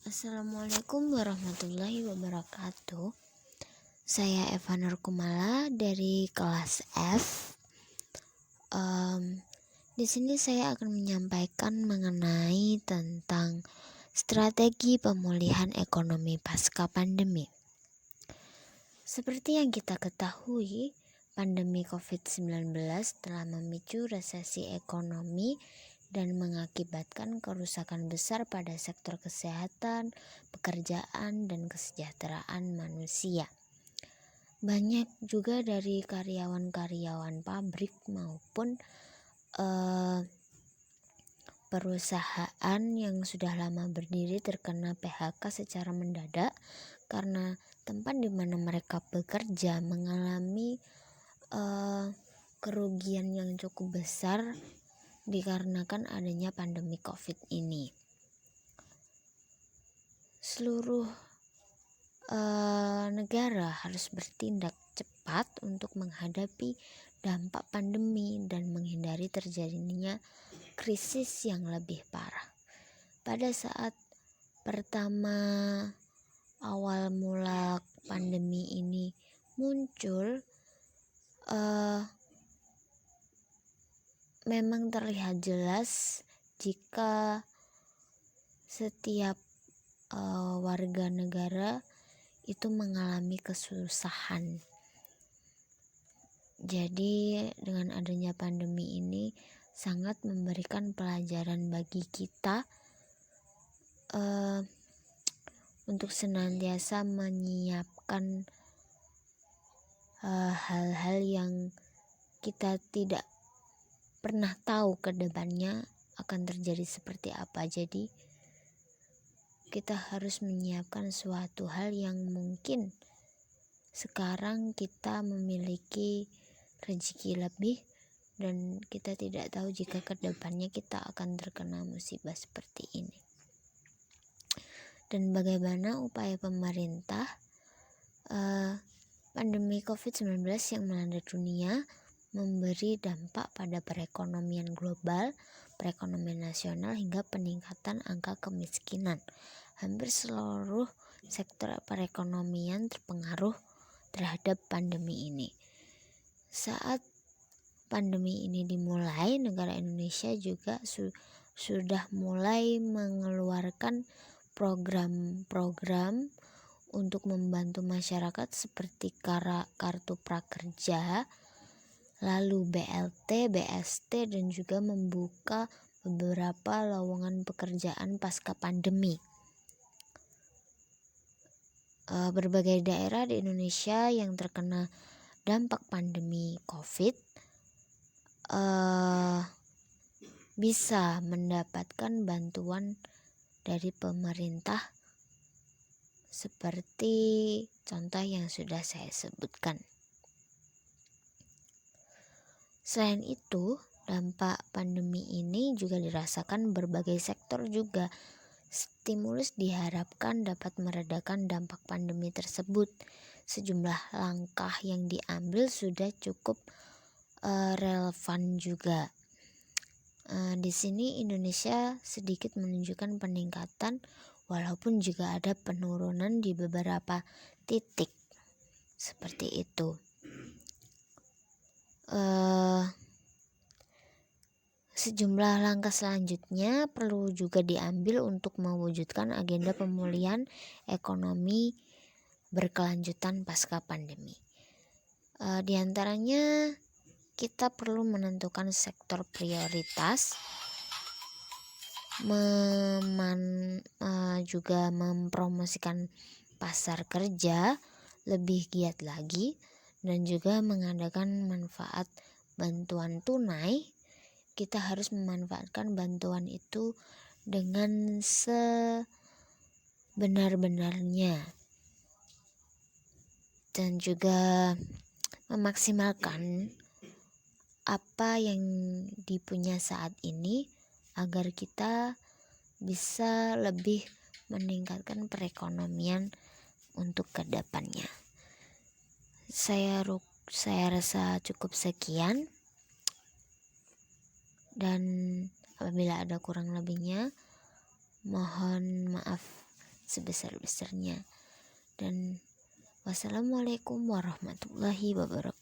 Assalamualaikum warahmatullahi wabarakatuh. Saya Eva Nurkumala dari kelas F. Di sini saya akan menyampaikan mengenai tentang strategi pemulihan ekonomi pasca pandemi. Seperti yang kita ketahui, pandemi COVID-19 telah memicu resesi ekonomi dan mengakibatkan kerusakan besar pada sektor kesehatan, pekerjaan, dan kesejahteraan manusia. Banyak juga dari karyawan-karyawan pabrik maupun perusahaan yang sudah lama berdiri terkena PHK secara mendadak karena tempat di mana mereka bekerja mengalami kerugian yang cukup besar dikarenakan adanya pandemi COVID ini. Seluruh negara harus bertindak cepat untuk menghadapi dampak pandemi dan menghindari terjadinya krisis yang lebih parah. Pada saat pertama awal mula pandemi ini muncul, memang terlihat jelas jika setiap warga negara itu mengalami kesusahan. Jadi dengan adanya pandemi ini sangat memberikan pelajaran bagi kita untuk senantiasa menyiapkan hal-hal yang kita tidak pernah tahu ke depannya akan terjadi seperti apa. Jadi kita harus menyiapkan suatu hal yang mungkin sekarang kita memiliki rezeki lebih dan kita tidak tahu jika ke depannya kita akan terkena musibah seperti ini. Dan bagaimana upaya pemerintah pandemi COVID-19 yang melanda dunia memberi dampak pada perekonomian global, perekonomian nasional hingga peningkatan angka kemiskinan. Hampir seluruh sektor perekonomian terpengaruh terhadap pandemi ini. Saat pandemi ini dimulai, negara Indonesia juga sudah mulai mengeluarkan program-program untuk membantu masyarakat seperti kartu prakerja, lalu BLT, BST, dan juga membuka beberapa lowongan pekerjaan pasca pandemi. Berbagai daerah di Indonesia yang terkena dampak pandemi COVID bisa mendapatkan bantuan dari pemerintah seperti contoh yang sudah saya sebutkan. Selain itu, dampak pandemi ini juga dirasakan berbagai sektor juga. Stimulus diharapkan dapat meredakan dampak pandemi tersebut. Sejumlah langkah yang diambil sudah cukup relevan juga. Di sini Indonesia sedikit menunjukkan peningkatan walaupun juga ada penurunan di beberapa titik. Seperti itu. Sejumlah langkah selanjutnya perlu juga diambil untuk mewujudkan agenda pemulihan ekonomi berkelanjutan pasca pandemi. Di antaranya kita perlu menentukan sektor prioritas, juga mempromosikan pasar kerja lebih giat lagi, dan juga mengadakan manfaat bantuan tunai. Kita harus memanfaatkan bantuan itu dengan sebenar-benarnya dan juga memaksimalkan apa yang dipunya saat ini agar kita bisa lebih meningkatkan perekonomian untuk kedepannya. Saya rasa cukup sekian, dan apabila ada kurang lebihnya mohon maaf. sebesar-besarnya. Dan wassalamualaikum warahmatullahi wabarakatuh.